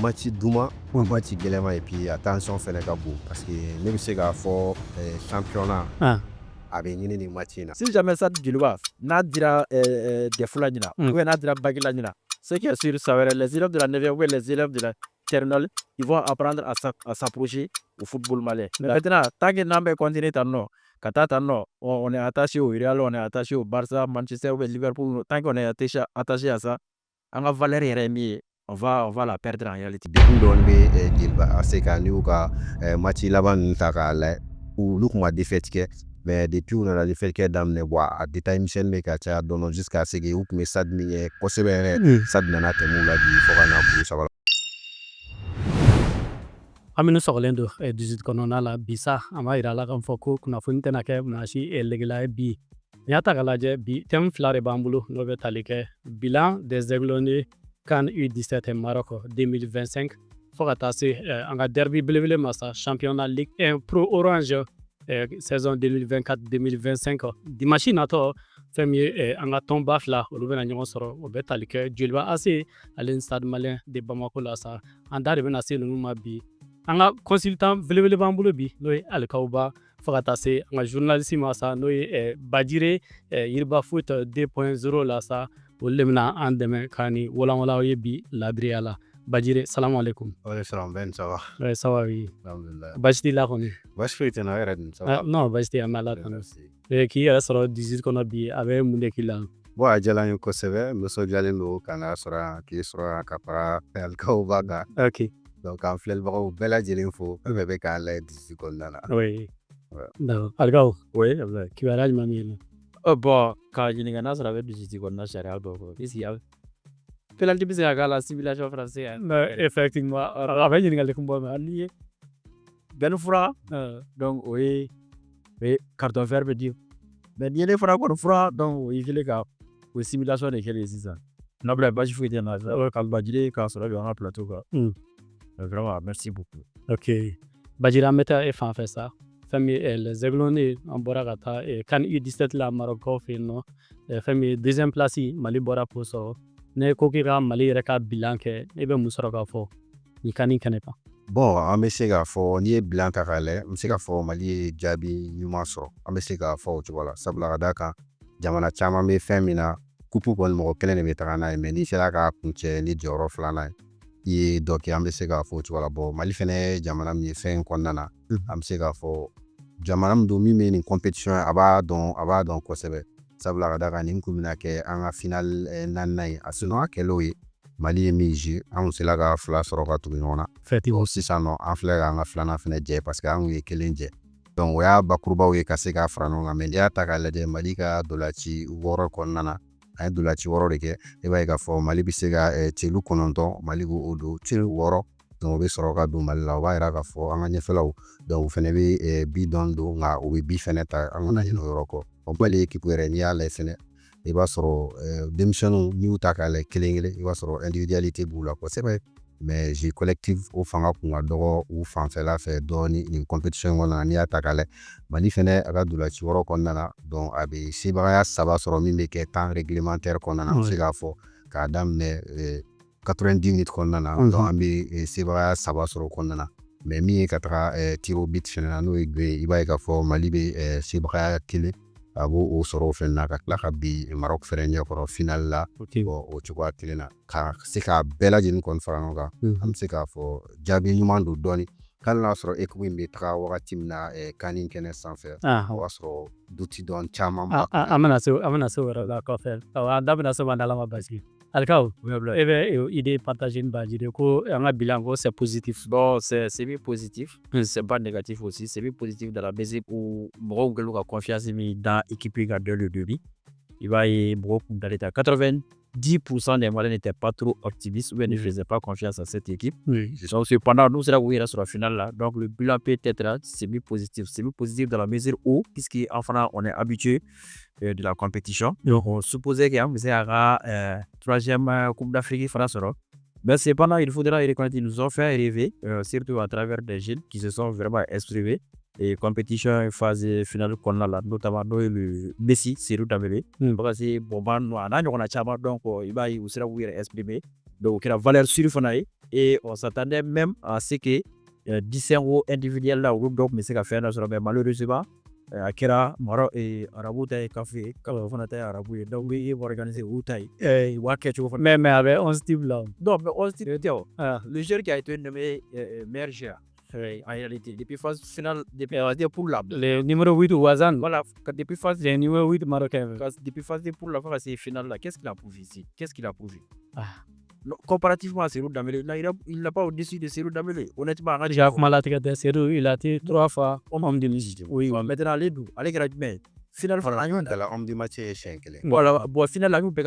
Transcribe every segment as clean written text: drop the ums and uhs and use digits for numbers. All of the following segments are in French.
match Douma ou un match Guélema et puis attention fɛnɛ ka bon parce que ne bɛ se k'a fɔ championnat a bɛ ɲini nin match in na. Si jamais ça Djiliba n'a dira des fula ɲina ou bien n'a dira Bagila ɲina, ce qui est sûr, ça va être les élèves de la 9e ou les élèves de la terminale, ils vont apprendre à s'approcher au football malais. Maintenant, tant que n'an bɛ continuer tan nɔ, ka taa tan nɔ, on est attaché au Real, on est attaché au Barça, Manchester ou Liverpool, tant qu'on est attaché à ça, an ka valeur yɛrɛ ye min ye, on va la perdre en réalité. Dekun dɔɔni bɛ Jeliba AS kan n'u ka match laban ninnu ta k'a lajɛ olu kun ma défaite kɛ mais depuis u nana défaite kɛ daminɛ a détail misɛnnin bɛ ka caya dɔɔni jusqu'à ce que u kun bɛ stade min kɛ kosɛbɛ yɛrɛ stade nana tɛmɛ u la bi fo ka na kuru saba. An minnu sɔgɔlen don 18 kɔnɔna la bi sa an b'a yira la k'a fɔ ko kunnafoni tɛna kɛ mansi legela ye bi. N'i y'a ta k'a lajɛ bi thème fila de b'an bolo n'o bɛ tali kɛ bilan des aiglonnés CAN U17 Maroc 2025 fo ka taa se an ka derby belebele ma sa championnat Ligue 1 Pro Orange saison 2024-2025 dimanche natɔ fɛn min ye an ka tɔnba fila olu bɛna ɲɔgɔn sɔrɔ o bɛ tali kɛ Joliba AS ale ni Stade Malien de Bamako la sa an da de bɛna se ninnu ma bi. An ka consultant belebele b'an bolo bi n'o ye Alikawuba fo ka taa se an ka journaliste ma sa n'o ye Bajire Yiriba Foot 2.0 la sa olu de bɛna an dɛmɛ ka ni walanwalaw ye bi laadiriya la. Bajire, salamu alaikum. Waalaikumsalam, Ben, ça va? Ouais, ça va, oui. Alhamdulillah. Baasi t'i la kɔni? Baasi foyi tɛ n na, e yɛrɛ dun, ça va? Non, baasi tɛ, an bɛ Ala tanu. K'i yɛrɛ sɔrɔ 18 kɔnɔ bi a bɛ mun de k'i la? Bon, a diyara n ye kosɛbɛ, n nisɔndiyalen don ka n'a sɔrɔ k'i sɔrɔ ka fara Alikawuba kan. Ok. Donc k'an filɛlibagaw bɛɛ lajɛlen fo fɛn fɛn bɛ k'an lajɛ 18 kɔnɔna na. Oui. Ouais. D'accord. Alikaw, Oui, Abdoulaye. kibaruya jumɛn b'i la? Bon, ka ɲininka n'a sɔrɔ a bɛ 18 kɔnɔna sariya dɔw kɔ, est-ce que penalty bɛ se ka k'a la civilisation française? Effectivement, a bɛ ɲininkali kun bɔ mais hali ye benn fura donc o ye carton vert bɛ di mais n'i ye ne fana kɔni fura donc o y'i kɛlen ka o simulation de kɛlen ye sisan Abdoulaye baasi foyi tɛ n na ka Bajire k'a sɔrɔ bi an ka plateau kan vraiment merci beaucoup. Ok. Bajire an bɛ taa e fan fɛ sa fɛn min ye les aiglonnés an bɔra ka taa CAN U17 la Marɔkaw fɛ yen nɔ fɛn min ye deuxième place Mali bɔra k'o sɔrɔ. Ne ko k'i ka Mali yɛrɛ ka bilan kɛ e bɛ mun sɔrɔ k'a fɔ nin CAN in kɛnɛ kan? Bon, an bɛ se k'a fɔ n'i ye bilan ta k'a lajɛ n bɛ se k'a fɔ Mali ye jaabi ɲuman sɔrɔ an bɛ se k'a fɔ o cogo la sabula ka d'a kan jamana caman bɛ fɛn min na kupu kɔni mɔgɔ kelen de bɛ taga n'a ye mais n'i sera k'a kuncɛ ni jɔyɔrɔ filanan ye i ye dɔ kɛ an bɛ se k'a fɔ o cogo la bon Mali fɛnɛ ye jamana min ye fɛn in kɔnɔna na an bɛ se k'a fɔ jamana min don min bɛ nin compétition a b'a dɔn kosɛbɛ sabula ka d'a kan nin kun bɛna kɛ an ka final 4nan ye a sinon a kɛlen o ye Mali ye min jouer an sela ka fila sɔrɔ ka tugu ɲɔgɔn na. Sisan nɔ an filɛ k'an ka filanan fɛnɛ jɛ parce que an kun ye kelen jɛ donc o y'a bakurubaw ye ka se k'a fara ɲɔgɔn kan mais n'i y'a ta k'a lajɛ Mali ka dolaci 6 kɔnɔna na an ye dolaci 6 de kɛ i b'a ye k'a fɔ Mali bɛ se ka celu 9 Mali k'o don celu 6 donc o bɛ sɔrɔ ka don Mali la o b'a yira k'a fɔ an ka ɲɛfɛlaw donc o fɛnɛ bɛ bi dɔɔni don nka o bɛ bi fɛnɛ ta an kana ɲinɛ o yɔrɔ kɔ o bali équipe yɛrɛ n'i y'a lajɛ fɛnɛ i b'a sɔrɔ denmisɛnninw n'i y'u ta k'a lajɛ kelen kelen i b'a sɔrɔ individualité b'u la kosɛbɛ mais jeu collectif o fanga kun ka dɔgɔ u fanfɛla fɛ dɔɔni nin compétition kɔnɔna na n'i y'a ta k'a lajɛ Mali fɛnɛ a ka dolaci 6 kɔnɔna na donc a bɛ sebagaya 3 sɔrɔ min bɛ kɛ temps réglementaire kɔnɔna na an bɛ se k'a fɔ k'a daminɛ 90 minutes kɔnɔna na donc an bɛ sebagaya 3 sɔrɔ o kɔnɔna na mais min ye ka taga tir au but fɛnɛ na n'o ye guet ye i b'a ye k'a fɔ Mali bɛ sebagaya 1 a b'o sɔrɔ o fɛnɛ na ka tila ka bin Maroc fɛnɛ ɲɛkɔrɔ final la o cogoya kelen na ka se k'a bɛɛ lajɛlen kɔni fara ɲɔgɔn kan an bɛ se k'a fɔ jaabi ɲuman don dɔɔni hali n'a sɔrɔ équipe in bɛ taga wagati min na CAN in kɛnɛ sanfɛ o b'a sɔrɔ duti dɔɔni caman b'a kan. An bɛna se o yɔrɔ la kɔfɛ an da bɛna se ma n'Ala ma basi. Alikaw, e bɛ idée partager ni Bajire ko an ka bilan ko c'est positif. Bon, c'est bien positif, c'est pas négatif aussi, c'est bien positif dans la mesure où mɔgɔw kɛlen ka confiance min dans équipe ka dès le début. I b'a ye mɔgɔw kun dalen tɛ 90% des Maliens n'étaient pas trop optimistes ou bien ne faisaient pas confiance à cette équipe. Donc cependant nous sera k'u yɛrɛ sɔrɔ final la donc le bilan peut être c'est bien positif dans la mesure où puisque enfin on est habitué de la compétition donc on supposait qu'an bɛ se k'a ka 3e Coupe d'Afrique fana sɔrɔ mais cependant il faudra reconnaître ils nous ont fait rêver surtout à travers des jeunes qui se sont vraiment exprimés et compétition phase finale kɔnɔna la notamment n'o ye le Messi Serhou Dembélé parce que bon a n'a ɲɔgɔnna caman donc i b'a ye u sera k'u yɛrɛ exprimer donc kɛra valeur sûre fana ye et on s'attendait même à ce que distinguo individuel la olu dɔw tun bɛ se ka fɛn dɔ sɔrɔ mais malheureusement a kɛra arabu ta ye kafu ye o fana ta ye arabu ye donc i bɛ organiser olu ta ye u b'a kɛ cogo fana. mais avec 11 types là. Non, mais 11 types tɛ o. Le joueur qui a été nommé meilleur joueur en réalité depuis phase finale depuis pour la Le numéro 8 Ouazan. voilà depuis phase Le numéro 8 marocain. depuis phase pour la phase finale là, qu'est-ce qu'il a prouvé ici? Qu'est-ce qu'il a prouvé? Ah. Non, comparativement à Serhou Dembélé, là, il n'a pas au-dessus de Serhou Dembélé. Honnêtement, Déjà, Serhou, il a été 3 fois homme du match. oui, maintenant, les deux, allez, mais final, homme du match est chien. voilà, bon, final, la coupe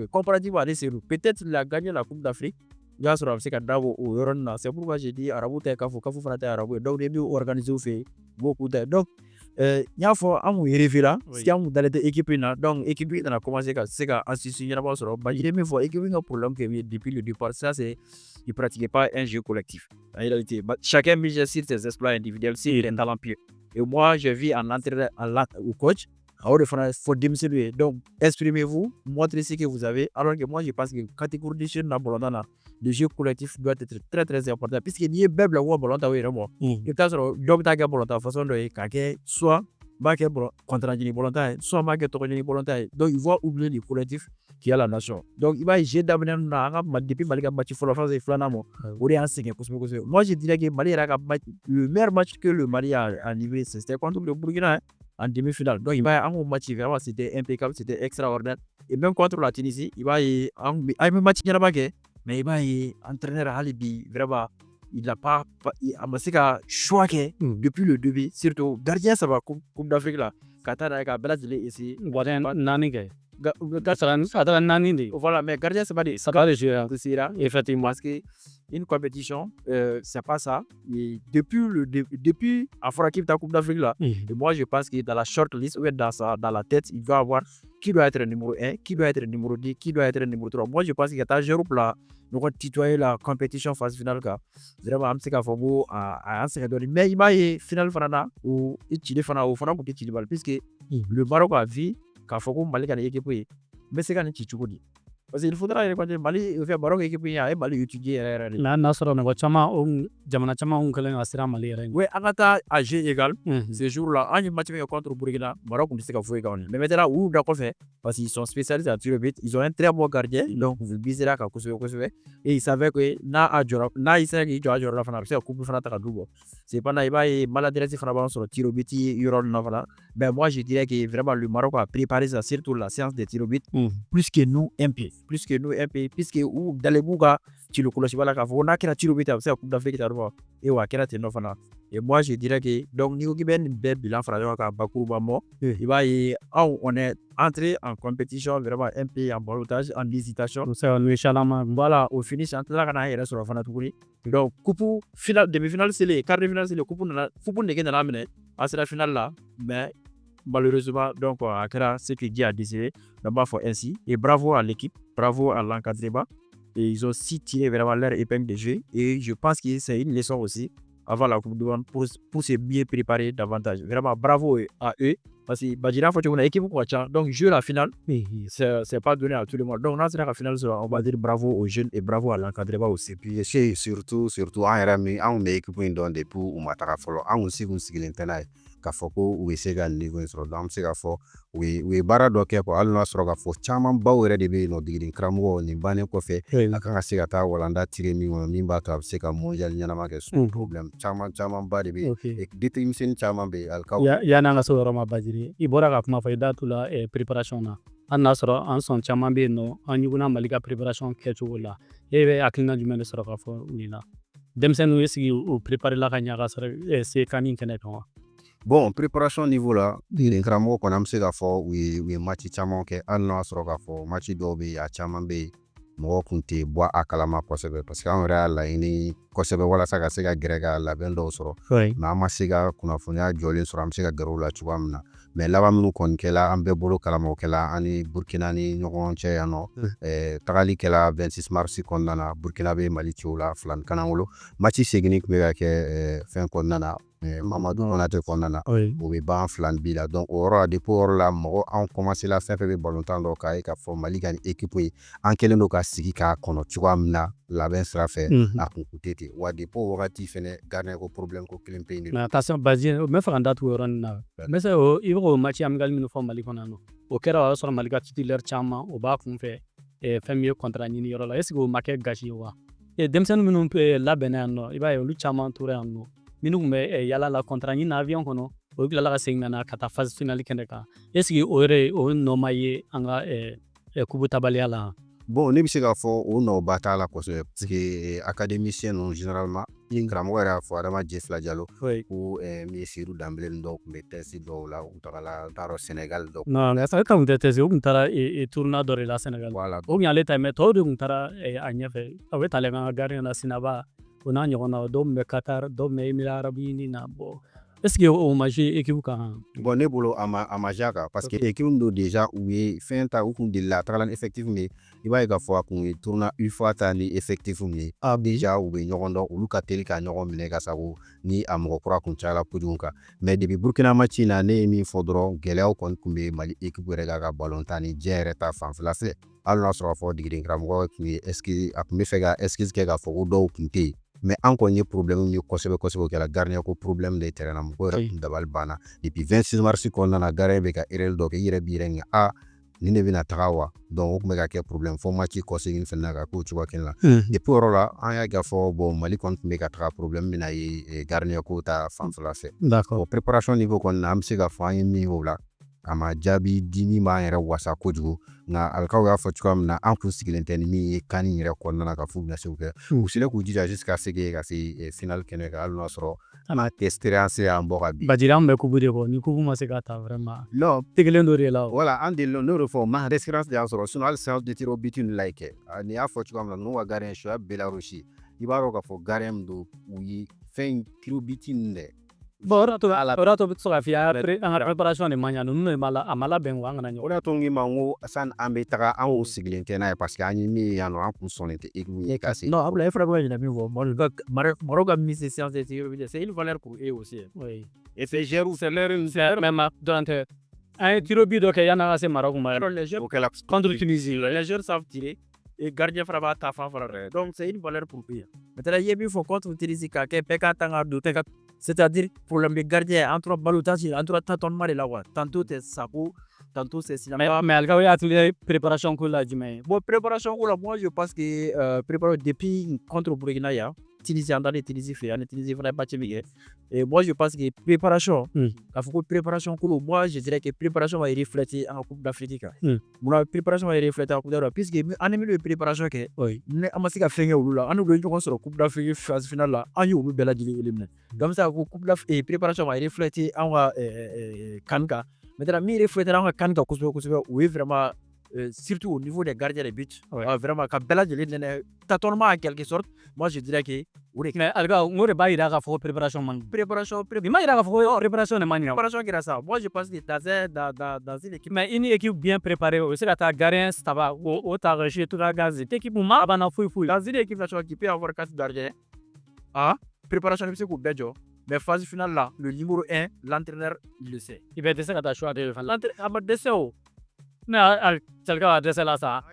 comparativement à Serhou, peut-être il a gagné la Coupe d'Afrique. Il y a c'est pourquoi j'ai dit Arabou Kafu Fanata Arabou, donc début organisé au fait beaucoup de donc il y a fort à rêver là, si on dans l'équipe là, donc équipe on a commencé à c'est qu'à instituer d'abord sur il est faut équipe un problème que depuis le départ ça c'est il pratiquait pas un jeu collectif. En réalité, chacun mise sur ses exploits individuels, c'est un talent pieux. Et moi je vis en entraîneur au coach. Alors, il faut démissionner. Donc, exprimez-vous, montrez ce que vous avez. Alors que moi, je pense que catégorie dans le jeu collectif doit être très très important. Puisqu'il y a des belles volontaires, il y a des volontaires façon de soit contre les volontaires, soit les volontaires. Donc, il va oublier le collectif qui a la nation. Donc, il va essayer d'amener depuis Malika Match pour la phase de Flanamo. Moi, je dirais que Mali le meilleur match que le Mali a livré, c'était contre le Burkina. En demi-finale. Donc, il va y avoir un match vraiment, c'était impeccable, c'était extraordinaire. Et même contre la Tunisie, il va y avoir un match qui est mais il va y entraîner Halibi, vraiment, il n'a pas, il a choix depuis le début, surtout, gardien, ça va, Coupe d'Afrique là, Qatar avec Brazil ici. Voilà, Nani. Voilà, mais gardien, c'est pas des. Ça va le jeu. Effectivement, parce que une compétition, c'est pas ça. Et depuis Afro-Équipe de la Coupe d'Afrique là, et moi je pense que dans la short list ou dans la tête, il doit avoir qui doit être le numéro 1, qui doit être le numéro 2, qui doit être le numéro 3. Moi je pense qu'il y a un Europe là, nous avons tutoyé la compétition phase finale. Vraiment, on sait qu'il faut à un second. Mais il m'a final fanana ou il fana ou fana pour qu'il balle puisque le Maroc a vu qu'il faut que Mali gagne l'équipe. Mais c'est quand même Chichukudi. Parce qu'il faudra que Mali fait Maroc équipe et Mali étudier. Là, Nasra, on va chama Jamana chama Kalen Asira Mali. Oui, Anata a G égal. Ce jour-là, un match contre Burkina, Maroc, on sait qu'il faut gagner. Mais maintenant, où d'accord fait parce qu'ils sont spécialisés à tirer le but, ils ont un très bon gardien, donc vous bisera qu'à Kosovo et ils savaient que na isa qui joue à la finale, c'est la coupe finale à double. C'est pas naïba et maladresse finale sur le tir au but, ben moi je dirais que vraiment le Maroc a préparé ça surtout la séance de tir au but plus que nous un peu, puisque où dans les bougas tu le connais pas là on a qu'à tir au but c'est la coupe d'Afrique et ouais qu'à tenir finale. Et moi je dirais que donc niveau qui ben bilan français à Bakou il va y on est entré en compétition vraiment un peu en balotage en hésitation. Voilà au finish entre là quand il reste sur la finale donc coupe finale demi-finale c'est les quarts de finale c'est le coupe n'est dans la mine à cette finale là mais malheureusement donc à ce que Guy a décidé d'abord faut ainsi et bravo à l'équipe, bravo à l'encadrement et ils ont aussi tiré vraiment leur épingle de jeu et je pense que c'est une leçon aussi avant la Coupe du Monde pour se bien préparer davantage. Vraiment bravo à eux parce que Badjira faut une équipe pour donc jouer la finale c'est pas donné à tout le monde. Donc dans la finale on va dire bravo aux jeunes et bravo à l'encadrement aussi. Et puis surtout en équipe dans des pour ou matara follow en aussi vous sigilin tenai ka foko ou sega niveau sur dam sega fo we bara do ke ko alno soro ka fo chaman bawo re de be no digin kramo ni bane ko fe aka sega ta wala tire mi ba ka sega mondial nyana ma ke problem chaman ba de be determination chaman be al ka ya na nga so roma bajiri ibora ka kuma faida tula preparation na an nasoro an son chaman be no an yuguna malika preparation ke chugola ebe aklina jumene soro ka fo nina demsen we sigi o préparer la kanya ka soro c'est kanin kene ko. Bon, préparation niveau là, les grands qu'on a fait oui match chamon que alno soro ka fo match dobe ya chamon be mo kunte bois à kalama possible parce qu'en réel là ini kosɛbɛ walasa ka se ka gɛrɛ ka labɛn dɔw sɔrɔ Oui. mais an ma se ka kunnafoniya jɔlen sɔrɔ an bɛ se ka gɛrɛ u la cogoya min na mais laban minnu kɔni kɛla an bɛɛ bolo kalama o kɛla an ni Burkina ni ɲɔgɔn cɛ yan nɔ tagali kɛla 26 mars kɔnɔna na Burkina bɛ Mali ci o la 2 kanangolo match seginni tun bɛ ka kɛ fɛn kɔnɔna na Mamadou Konate kɔnɔna na Oui. o bɛ ban 2-2 la donc o yɔrɔ la depuis o yɔrɔ la mɔgɔ an commencé la fɛn fɛn bɛ balontan dɔ k'a ye k'a fɔ Mali ka nin équipe ye an kɛlen don ka sigi k'a kɔnɔ cogoya min na labɛn sira fɛ a kun tɛ ten wa depuis o wagati fɛnɛ gardien ko problème ko kelen pe in de Mais attention Badji n bɛ fɛ ka n da tugu o yɔrɔnin na n bɛ se i bɛ k'o match amical minnu fɔ Mali kɔnɔ yan nɔ o kɛra o y'a sɔrɔ Mali ka titulaire caman o b'a kun fɛ fɛn min ye contrat ɲini yɔrɔ la est ce que o ma kɛ gasi ye wa denmisɛnnin minnu labɛnna yan nɔ i b'a ye olu caman tora yan nɔ minnu tun bɛ yala la contrat ɲini na avion kɔnɔ o tilala ka segin ka na ka taa phase finale kɛnɛ kan est ce que o yɛrɛ o nɔ ma ye an ka kubu tabaliya la bon ne bɛ se k'a fɔ o nɔba t'a la kosɛbɛ parce que académicien ninnu généralement karamɔgɔ yɛrɛ y'a fɔ Adama Jefila Jalo ko Miyesiru Danbele dɔw tun bɛ test dɔw la u tagala n t'a dɔn Sénégal dɔw non ale ta tun tɛ test o tun taara tournoi dɔ de la Sénégal voilà o tun y'ale ta mais tɔw de tun taara a ɲɛfɛ a bɛ talen kan ka gardien na Sinaba o n'a ɲɔgɔn na dɔw tun bɛ Qatar dɔw tun bɛ Émirats Arabes Unis na bon est ce que o ma joué équipe kan bon ne bolo a ma joué a kan parce que équipe dɔ déjà u ye fɛn ta u kun delila a tagala ni effectif min ye i b'a ye k'a fɔ a kun ye tournoi UEFA ta ni effectif min ye déjà u bɛ ɲɔgɔn dɔn olu ka teli ka ɲɔgɔn minɛ ka sago ni a mɔgɔ kura kun cayala kojugu kan mais depuis Burkina match in na ne ye min fɔ dɔrɔn gɛlɛyaw kɔni tun bɛ Mali équipe yɛrɛ ka ballontan ni diɲɛ yɛrɛ ta fanfɛla fɛ hali n'a sɔrɔ a fɔ degeden karamɔgɔ tun ye a tun bɛ fɛ ka excuse kɛ k'a fɔ ko dɔw tun tɛ yen mais an kɔni ye problème ye kosɛbɛ kosɛbɛ o kɛla gardien ko problème de terrain na mɔgɔ yɛrɛ tun dabali banna depuis 26 mars kɔnɔna na gardien bɛ ka erreur dɔ kɛ i yɛrɛ b'i yɛrɛ ɲininka nin de bɛna taga wa donc o tun bɛ ka kɛ problème fo match kɔsegin fɛnɛ na ka k'o cogoya kelen na depuis o yɔrɔ la an y'a kɛ fɔ bon Mali kɔni tun bɛ ka taga problème bɛna ye gardien ko ta fanfɛla fɛ d'accord préparation niveau kɔni na an bɛ se k'a fɔ an ye min y'o la a ma jaabi di min b'an yɛrɛ wasa kojugu nka alikaw y'a fɔ cogoya min na an kun sigilen tɛ ni min ye kani yɛrɛ kɔnɔna na ka f'u bɛna se kɛ u selen k'u jija jusqu'à ce que ka se finale kɛnɛ kan hali n'a sɔrɔ an n'a expérience y'an bɔ ka bin Badji an bɛ kubu de kɔ ni kubu ma se ka ta vraiment non tegelen dɔ de la voilà an delila n'o de fɔ ma expérience de y'an sɔrɔ sinon hali séance de tir au but ninnu la yi kɛ ni y'a fɔ cogoya min na ninnu ka gardien Shoaib Belarouchi i b'a dɔn k'a fɔ gardien min don u ye fɛn tir au but ninnu dɛ bon o de y'a to bɛ se ka f'i ye an ka préparation de man ɲa ninnu de a ma labɛn wa an kana ɲɔgɔn o de y'a to n k'i ma n ko sani an bɛ taga an y'o sigilen tɛ n'a ye parce que an ye min ye yan nɔ an kun sɔnnen tɛ équipe ye ka se non Abdoulaye e fana bɛ ka ɲinɛ min fɔ Maroc ka mise séance de tir au but c'est une valeur pour eux aussi oui et c'est Giroud c'est leur même dɔrɔn tɛ an ye tir au but dɔ kɛ yanni an ka se Maroc ma les joueurs o kɛla contre Tunisie les joueurs savent tirer et gardien fana b'a ta fan fara donc c'est une valeur pour eux maintenant i ye min fɔ contre Tunisie ka kɛ bɛɛ ka tan ka don c'est-à-dire problème de gardien an tora balotage an tora tâtonnement de la quoi tantôt c'est Sako tantôt c'est Sinama mais alikaw y'a tile préparation ko la jumɛn ye bon préparation ko la moi je pense que préparation depuis contre Burkina ya Tunisie an talen Tunisie fɛ ani Tunisie fana ye match min kɛ et moi je pense que préparation k'a fɔ ko préparation ko moi je dirais que préparation va refléter an ka Coupe d'Afrique kan munna préparation va refléter an ka Coupe d'Afrique puisque an ni minnu ye préparation kɛ ni an ma se ka fɛn kɛ olu la an n'olu ye ɲɔgɔn sɔrɔ Coupe d'Afrique phase finale la an y'olu bɛɛ lajɛlen éliminer donc ça ko Coupe d'Afrique préparation va refléter an ka CAN kan maintenant min refléter an ka CAN kan kosɛbɛ kosɛbɛ o ye vraiment surtout au niveau des gardiens de but vraiment ka bɛɛ lajɛlen nɛnɛ tâtonnement en quelque sorte moi je dirais que o de mais alikaw n ko de b'a yira k'a fɔ ko préparation man ɲi préparation i m'a yira k'a fɔ ko préparation de man ɲi préparation kɛra ça moi je pense que dans une équipe mais une équipe bien préparée o bɛ se ka taa gardien saba o ta ka jouer toute la gaz équipe ma banna foyi foyi dans une équipe nationale qui peut avoir 4 gardiens préparation bɛ se k'u bɛɛ jɔ mais phase finale là le numéro 1 l'entraîneur il le sait i bɛ dɛsɛ ka taa choix de fan a ma dɛsɛ o ne alikaw a dɛsɛ la sa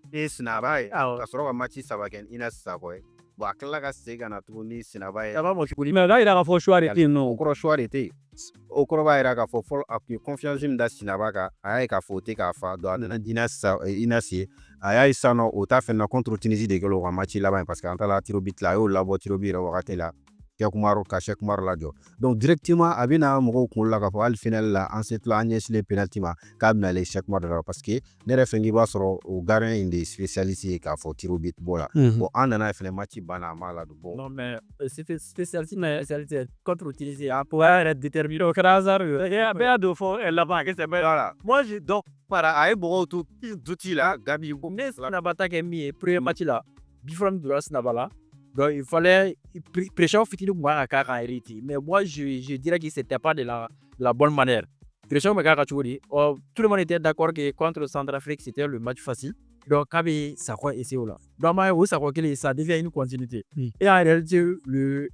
ni Sinaba ye ka sɔrɔ ka match saba kɛ Ina Sakɔ ye bon a tilala ka segin ka na tuguni Sinaba ye ça va mon choukouli mais o b'a yira k'a fɔ choix de tɛ yen nɔ o kɔrɔ choix de tɛ yen o kɔrɔ b'a yira k'a fɔ fɔlɔ a tun ye confiance min da Sinaba kan a y'a ye k'a fɔ o tɛ k'a fa donc a nana di Inas ye a y'a ye sisan nɔ o ta fɛn na contre Tunisie de kɛlen o ka match laban ye parce que an taara tir au but la a y'o labɔ tir au but yɛrɛ wagati la Cheikh Oumar lajɔ donc directement a bɛna mɔgɔw kunkolo la k'a fɔ hali finale la an se tila an ɲɛsilen penalty ma k'a bɛna ale Cheikh Oumar de la parce que ne yɛrɛ fɛ k'i b'a sɔrɔ o gardien in de spécialiste ye k'a fɔ tir au but bɔ la bon an nana ye fɛnɛ match banna a m'a ladon bon non mais c'était spécialiste mais spécialité contre Tunisie a pour être déterminé au kɛra hasard bɛɛ y'a don fɔ laban que c'est voilà moi je donc para a ye mɔgɔw to duti la Gabi ne Sinaba ta kɛ min ye premier match la différence donna Sinaba la Donc, il fallait pression fitini moi à en hérité. Mais moi, je dirais que c'était pas de la bonne manière. Pression me kaka churi. Tout le monde était d'accord que contre le Centrafrique, c'était le match facile. Donc, Kabi, ça quoi essayer là. Donc, ça devient une continuité. Et en réalité,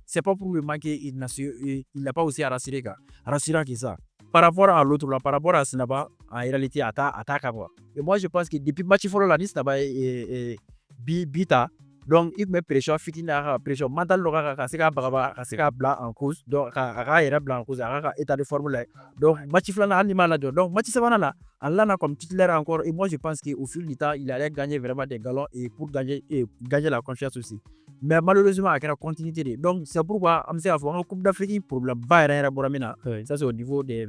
c'est pas pour le manquer, il n'a pas aussi à rassurer que ça. Par rapport à l'autre, là, par rapport à Sinaba, en réalité, attaque à voir. Et moi, je pense que depuis le match, il faut la liste là-bas et bita. Donc, il met pression, fitina, pression mentale, c'est un blanc en cause. Donc, il blanc en cause, état de forme là. Donc, match flan animal là. Donc, match savana là, Allah n'a comme titulaire encore. Et moi, je pense qu'au fil du temps, il allait gagner vraiment des galons et pour gagner la confiance aussi. Mais malheureusement, il y a une continuité. Donc, c'est pourquoi, on sait avoir un Coupe d'Afrique pour le Bayern Boramina. Ça, c'est au niveau des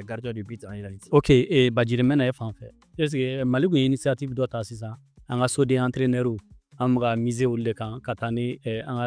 gardiens de but en réalité. Ok, et Badjiremena est en fait. Est-ce que Mali a une initiative doit être ça? On a des entraîneurs. An ka mise olu de kan ka taa ni an ka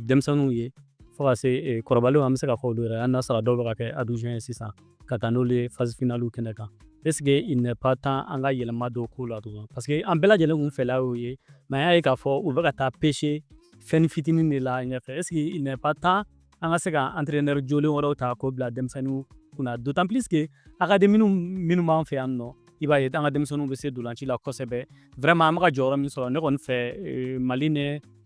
denmisɛnninw ye fo ka se kɔrɔbalenw an bɛ se ka fɔ olu yɛrɛ an n'a sɔrɔ dɔw bɛ ka kɛ adjoint ye sisan ka taa n'olu ye phase finale kɛnɛ kan est ce que il n'est pas temps an ka yɛlɛma dɔw k'o la tugun parce que an bɛɛ lajɛlen kun fɛla y'o ye mais an y'a ye k'a fɔ u bɛ ka taa pêcher fɛn fitinin de la ɲɛfɛ est ce que il n'est pas temps an ka se ka entraîneur jolen wɛrɛw ta k'o bila denmisɛnninw kunna d'autant plus que académie minnu b'an fɛ yan nɔ i b'a ye an ka denmisɛnninw bɛ se dolanci la kosɛbɛ vraiment an bɛ ka jɔyɔrɔ min sɔrɔ ne kɔni fɛ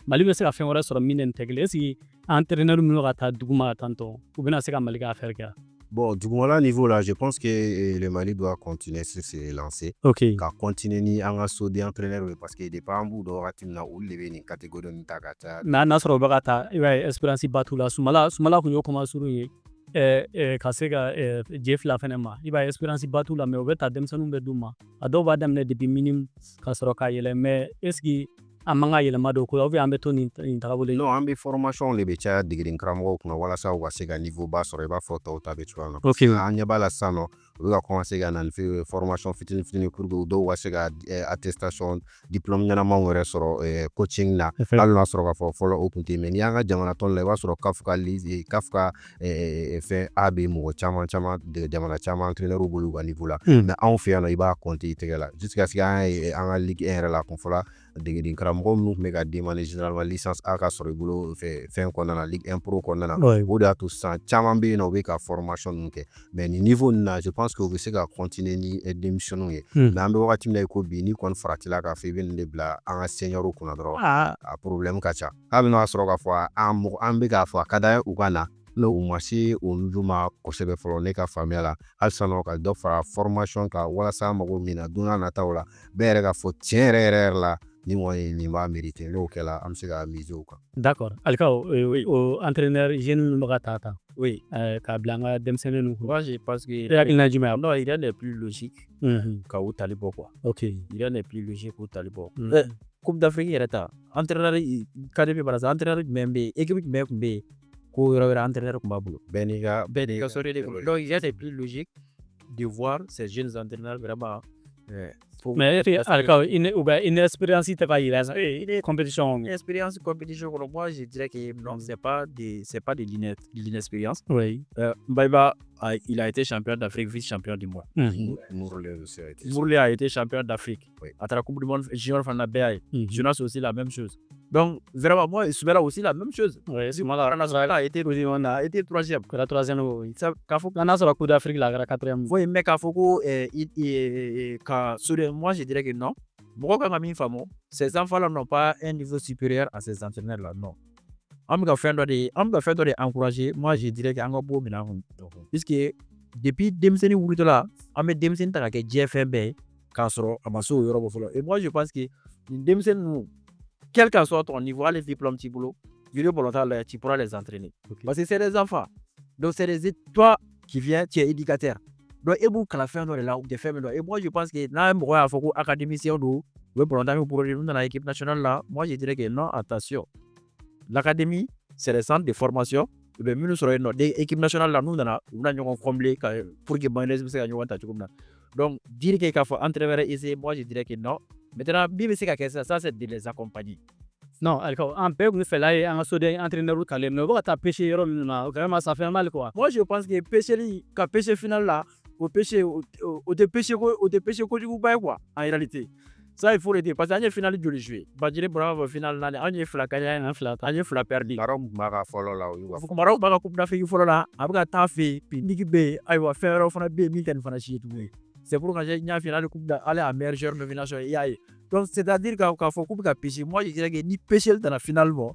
Mali bɛ se ka fɛn wɛrɛ sɔrɔ min ni tɛ kelen est ce que entraîneur minnu ka taa duguma tantôt u bɛna se ka Mali ka affaire kɛ. Bon, du moment niveau là, je pense que le Mali doit continuer sur ses lancers. Ok. Car continuer ni an ka so de entraîneur parce que depuis an b'u dɔn wagati min na olu de bɛ nin catégorie ninnu ta ka caya. Mais n'a sɔrɔ u bɛ ka taa i b'a ye Espérance ba t'u la Sumala kun y'o kuma surun ye ka se ka je fila fɛnɛ ma i b'a ye Espérance ba t'u la mais u bɛ taa denmisɛnninw bɛ d'u ma a dɔw b'a daminɛ depuis minimum ka sɔrɔ ka yɛlɛ mais est ce que an man ka yɛlɛma dɔw ko la ou bien an bɛ to nin tagabolo Non, an bɛ formation de bɛ caya degeden karamɔgɔw kunna walasa u ka se ka niveau ba sɔrɔ i b'a fɔ tɔw ta bɛ cogoya min na. Ok. An ɲɛ b'a la sisan nɔ u bɛ ka commencer ka na ni formation fitini fitini pour que dɔw ka se ka attestation diplôme ɲɛnamaw yɛrɛ sɔrɔ coaching na hali n'a sɔrɔ k'a fɔ fɔlɔ o kun tɛ mais n'i y'an ka jamana tɔn la i b'a sɔrɔ CAF ka fɛn A bɛ mɔgɔ caman jamana caman entraîneur bolo u ka niveau la mais anw fɛ yan nɔ i b'a compter i tɛgɛ la jusqu'à ce que an ye an ka Ligue 1 yɛrɛ la kun fɔla degeden karamɔgɔ minnu tun bɛ ka demander généralement licence A ka sɔrɔ i bolo fɛn kɔnɔna na Ligue 1 Pro kɔnɔna na o de y'a to sisan caman bɛ yen nɔ u bɛ ka formation ninnu kɛ mais ni niveau ninnu na je pense que u bɛ se ka continuer ni denmisɛnninw ye mais an bɛ wagati min na i ko bi n'i kɔni faratila k'a fɔ i bɛ nin de bila an ka seniors kunna dɔrɔn a problème ka ca hali n'a sɔrɔ k'a fɔ an bɛ k'a fɔ a ka d'an ye u ka na n'u ma se o niveau ma kosɛbɛ fɔlɔ ne ka faamuya la halisa nɔ ka dɔ fara formation kan walasa an mago min na don n'a nataw la bɛɛ yɛrɛ ka fɔ tiɲɛ yɛrɛ la ni kɔni nin b'a mérité n'o kɛla an bɛ se ka miser o kan. D'accord Alika o entraîneur jeune ninnu bɛ ka taa oui k'a bila an ka denmisɛnnin ninnu moi je pense que hakilina jumɛn non il est plus logique ka u tali bɔ quoi. Ok. Il est plus logique k'u tali bɔ. Coupe d'Afrique yɛrɛ ta entraîneur KDP par exemple entraîneur jumɛn bɛ yen équipe jumɛn tun bɛ yen ko yɔrɔ wɛrɛ entraîneur tun b'a bolo. Bɛɛ n'i ka sɔrɔ de bolo. Donc il est plus logique de voir ces jeunes entraîneurs vraiment mais Alika une expérience tɛ ka yira compétition expérience compétition kɔnɔ moi je dirais que non c'est pas de l'inexpérience. Oui. Mbaiba il a été champion d'Afrique vice-champion du monde. Mourlé a été champion d'Afrique. À la Coupe du monde junior fana bɛɛ y'a ye. Jonas aussi la même chose. Donc vraiment moi Soumela aussi la même chose. Oui, Soumela a été troisième. Kɛra troisième oui. K'a fɔ n'a sɔrɔ Coupe d'Afrique la a kɛra quatrième. Oui mais k'a fɔ ko ka moi je dirais que non. Mɔgɔ kan ka min faamu ces enfants là n'ont pas un niveau supérieur à ces entraîneurs là non. An bɛ ka fɛn dɔ de encourager moi je dirais que an ka bɔ minɛn kɔnɔ puisque depuis denmisɛnnin wulitɔla an bɛ denmisɛnnin ta ka kɛ diɲɛ fɛn bɛɛ ye k'a sɔrɔ a ma se o yɔrɔ bɔ fɔlɔ et moi je pense que nin denmisɛnnin ninnu quel qu'en soit ton niveau hali diplôme t'i bolo video ballon la tu pourras les entraîner parce que c'est des enfants donc c'est des toi qui viens tu es éducateur donc e b'u kalan fɛn dɔ de la u tɛ fɛn min dɔn et moi je pense que n'a mɔgɔ y'a fɔ ko académicien don u bɛ ballon min produire n'u nana équipe nationale la moi je dirais que non attention l'académie c'est les centres de formation u bɛ minnu sɔrɔ yen nɔ équipe nationale la n'u nana u bɛna ɲɔgɔn combler pour que mayonnaise bɛ se ka ɲɔgɔn ta cogo min na donc dire que k'a fɔ entraîneur essayer moi je dirais que non maintenant min bɛ se ka kɛ ça c'est de les accompagner. Non Alika an bɛɛ kun fɛla ye an ka soden entraîneur kalen mais u bɛ ka taa pêcher yɔrɔ minnu na vraiment ça fait mal quoi. Moi je pense que pêcher final la o tɛ pêcher kojuguba ye quoi en réalité Ça, il faut le dire. Parce que final de jouer. Badjire Bravo final nani. On est fla kanya, on est fla perdu. Maroc mara follow la ou Faut que Maroc baga coupe d'Afrique folo la. Abuka tafe. Puis niki be. Aïwa faire fona be milten fona chier tout. C'est pour quand j'ai une finale de coupe d'aller à meilleur joueur nomination. Donc c'est-à-dire qu'à faut coupe pêcher. Moi je dirais que ni pêcher dans la finale bon.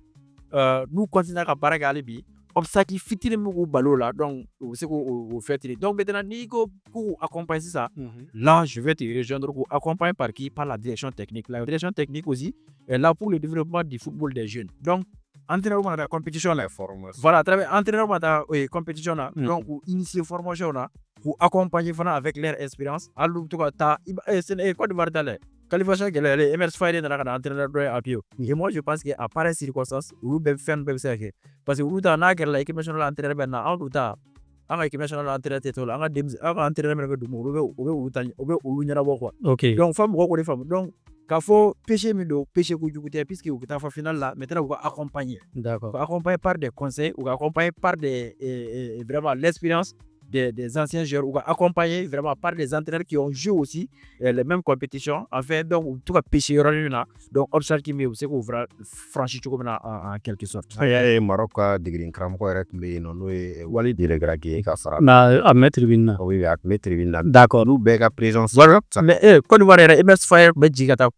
Nous continuons à parler à l'ébit. Obstacle fitile mou balo là donc c'est qu'on fait donc maintenant Nico pour accompagner ça là je vais te rejoindre pour accompagner par qui par la direction technique. La direction technique aussi est là pour le développement du football des jeunes. Donc entraîneur dans la compétition là voilà à travers entraîneur dans la compétition là donc pour initier formation là pour accompagner avec leur expérience à l'autre côté c'est quoi de Martalé qualification que les Emers Friday dans la entraîneur à appui et moi je pense que à pareille circonstance ou ben fan ben c'est parce que vous dans la équipe nationale entraîneur ben na en tout temps en équipe nationale entraîneur tête là en entraîneur ben du ou nyana quoi OK donc femme ko les femmes donc qu'il faut pêcher mido pêcher ku jukuté puisque vous ta finale là maintenant vous accompagner d'accord accompagner par des conseils ou accompagner par des vraiment l'expérience des anciens joueurs ou accompagnés vraiment par des entraîneurs qui ont joué aussi les mêmes compétitions. Enfin, donc, tout cas, pêcher là. Donc, obstacle qui c'est qu'on va franchir en quelque sorte. Il y a Maroc a degré cram quoi mais non nous Walid diregraki ka fara. Na à mettre win. Oui, à mettre win. D'accord. Nous bega présence. Voilà. Mais quand nous voyons MS Fire, mais jigata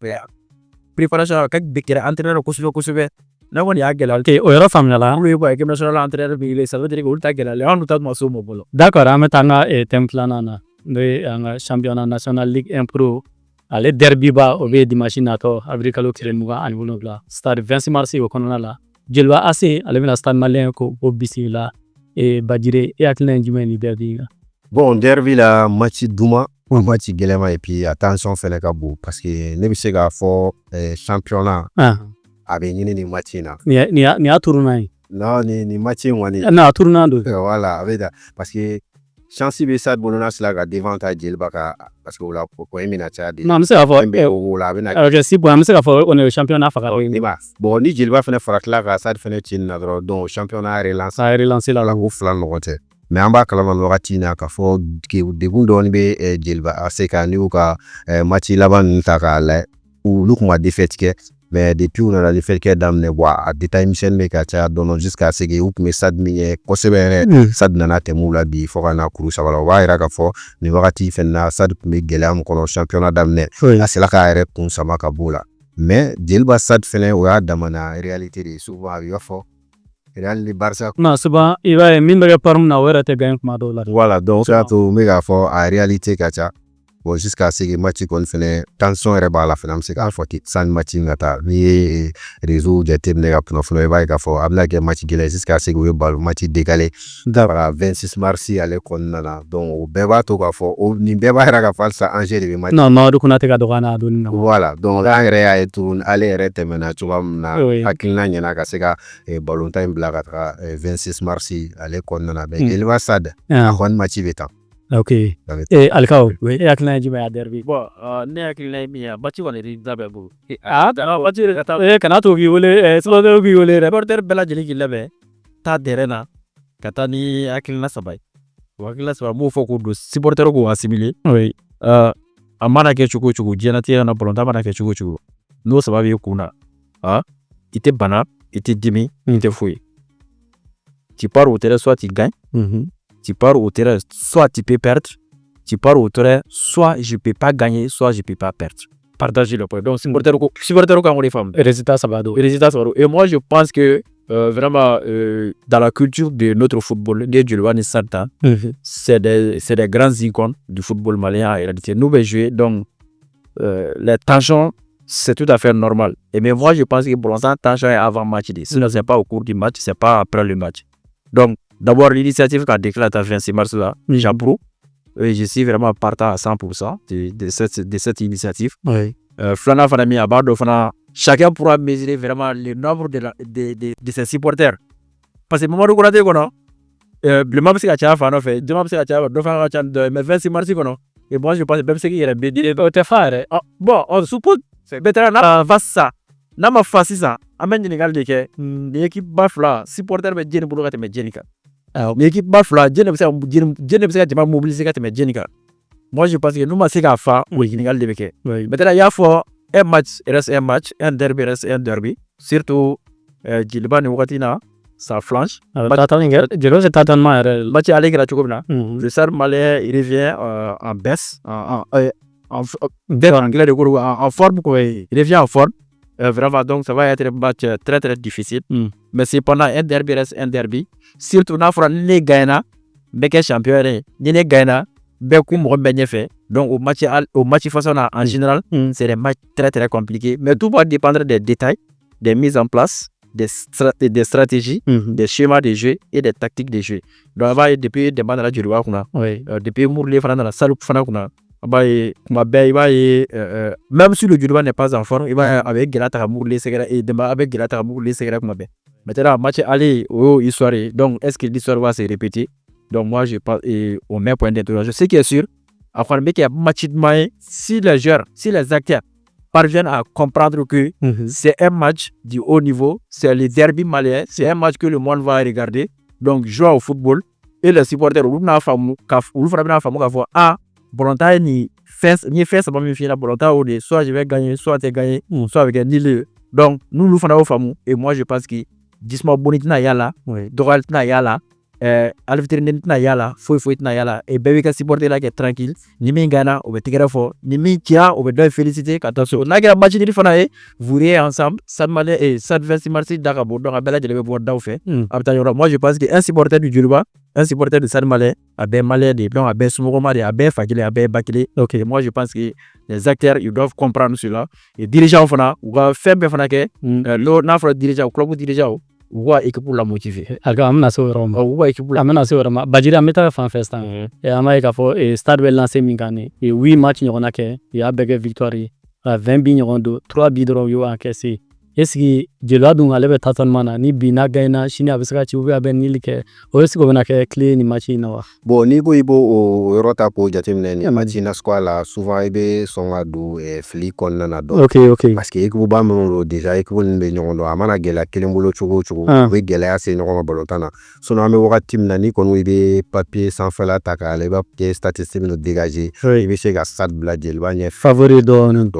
préparation kak bekira entraîneur ko sube. Na woni agela OK o yoro famna la. Lui ko équipe nationale entraîneur bi ça veut dire que ulta gela le on tout maso mo bolo. D'accord, ametanga et templana na de championnat national Ligue 1 Pro. Ale derby ba o be dimanche nato abrikalo kiremuga anvulo bla. Stade 26 mars o konona la. Jelwa AC ale na stade malien ko bisi la et Badjire et atlan jumeni derby. Bon, derby la match Douma, match Gelema et puis attention fait le kabou parce que ne bisa ga fo championnat. Avec ni match na ni a tourna non ni match wani na tourna do voilà avec parce que chance be ça bonona cela ga dévantage Jelbaka parce que la ko emina cha de non c'est avoir la bena OK si bon c'est avoir on est championnat faka ni ba bon ni Jelba fene farakla ga ça fene tin na donc championnat relance la langue flan note mais en bas kala man wakati na ka fo ke de gundo ni be Jelba aseka ni ka match laban ta ka la ou lukuma défaite ke mais depuis on a la défaite que damne bois à détail mission mais ka donno jusqu'à ce que ou mais sad mi ko sebere sad nana te mula bi fo kana kuru sabala wa ira ka fo ni wakati fenna sad mi gelam ko championnat damne asila ka ere kun sama ka bula mais Jelba sad fene wa damana réalité de souvent yo fo Real Barça non souvent il va mine parm na wera te gagne ma dollar voilà donc ça to méga fo à réalité ka bon jusqu'à ce que match qu'on fait tension est bas la finale c'est qu'à fois sans match ngata ni réseau de team nega pour nous va ka fo abla que match gele jusqu'à ce que bal match décalé voilà 26 mars ale konnana donc beba to ka fo ni beba ra ka falsa enjeu de match non do kuna te ka do kana do ni voilà donc la rea et tout aller rete mena tu na akilna nyana ka se ka ballon time blaga 26 mars ale konnana be il va sad a match betan OK et alkao oui et akna jima ya derby bon ne akilna mi ya bati woni ri dabe bu bati kana to gi wole so do gi wole reporter bela jeli gi lebe ta derena kata ni akilna sabai wakila sabai mo foko do supporter go assimilé oui amana ke chuku jena tira na bolonta mana ke chuku no sababi kuna ite bana ite dimi ite fouille tu pars au terrain soit tu gagnes tu pars au terrain, soit tu peux perdre, tu pars au terrain, soit je peux pas gagner, soit je peux pas perdre. Partagez le point. Donc, supporter quand on les femmes. Résultat sabado. Et moi, je pense que vraiment, dans la culture de notre football, c'est des grands icônes du football malien en réalité. Nous, jouer, donc, les tensions, c'est tout à fait normal. Et mais moi, je pense que pour l'instant, tension est avant match. Sinon, c'est pas au cours du match, c'est pas après le match. Donc, d'abord, l'initiative qu'a déclaré à 26 mars là, j'approuve. Je suis vraiment partant à 100% de cette initiative. Oui. Flana Fanami Abado Fana, chacun pourra mesurer vraiment le nombre de ses supporters. Parce que le moment où on a dit qu'on le même si tu as fait, deux même si tu as fait, mais 26 mars, et moi je pense même si il y a des bon, on suppose, c'est peut-être un ça. Nama fasi ça, amen Sénégal de que l'équipe bafla supporter be jeni bulu kate me jenika. L'équipe bafla jeni bisa jama mobiliser kate me jenika. Moi je pense que nous ma seka fa au Sénégal de que. Maintenant il y a fort un match reste un match, un derby reste un derby. Surtout, Djiliba ni wagati na, ça flanche. Jelo c'est tâtonnement yɛrɛ. Match aller kɛra cogo min na, le SAD malien il revient en baisse, en anglais de cours, en forme quoi. Il revient en forme. Vraiment, donc ça va être un match très très difficile. Mais cependant, un derby reste un derby. Surtout, na fera ni gagnant, beke champion ni gagnant, beku mo ben fait. Donc au match face en général, c'est des matchs très très compliqués. Mais tout va dépendre des détails, des mises en place, des stratégies, des schémas de jeu et des tactiques de jeu. Donc avant depuis des bandes du roi kuna, depuis Mourlé fana dans la salle fana kuna. Même si le Djiliba n'est pas en forme, il va avec Gelata Mourlé Segera et demain avec Gelata Mourlé Segera kuma be. Maintenant match aller au histoire. Donc est-ce que l'histoire va se répéter? Donc moi je pense au même point d'interrogation. Ce qui est sûr, afin de qu'il y a match de main, si les joueurs, si les acteurs parviennent à comprendre que c'est un match du haut niveau, c'est le derby malien, c'est un match que le monde va regarder. Donc jouer au football et les supporters Bolonta ni fait ça va me faire la Bolonta ou soit je vais gagner, soit tu gagner, soit avec un nil. Donc nous nous faisons au fameux et moi je pense que disma bonitina yala, doral tina yala, alvitrine tina yala, foi tina yala et bébé ka supporter là qui est tranquille, ni mi gana au betigara fort, ni mi tia au bedoy féliciter attention. On a gagné match ni fana vous riez ensemble, ça malais et ça versi merci d'Akabo donc abela je vais voir d'au fait. Moi je pense que un supporter du Djiliba, un supporter de Stade Malien, à Ben Malais, des blancs, à Ben Soumoroma, à Ben Fakile, à Ben Bakile. Ok, moi je pense que les acteurs ils doivent comprendre cela. Et dirigeants fana, ou va faire ben fana ke, l'eau n'a pas dirigeant, club dirigeant, ou va équipe pour la motiver. Alors amena so roma. Ou va équipe pour la. Amena so roma. Bajira meta fan festan. Et amaika fo et Stade wel lancé mingane. Et 8 matchs nyona ke, il y a bege victoire. À 20 bi nyondo, 3 bi dro yo encaissé. Est-ce que Djiliba dun ale be tâtonnement na ni bina gaina chini abisaka ci ubia ben nilike o est-ce que bena ke clé ni match na wa bon ni ko ibo o rota ko jatimne ni match na squala souvent ibe songa do e fli konna na do ok parce que équipe ba mo déjà équipe be nyondo amana gela kelembolo chugo we gela ya se nyongo bolotana sono ame wakati na ni kono ibe papier sans faire la taka le ba ke statistique no dégager ibe se ga Stade bla Djiliba nye favori don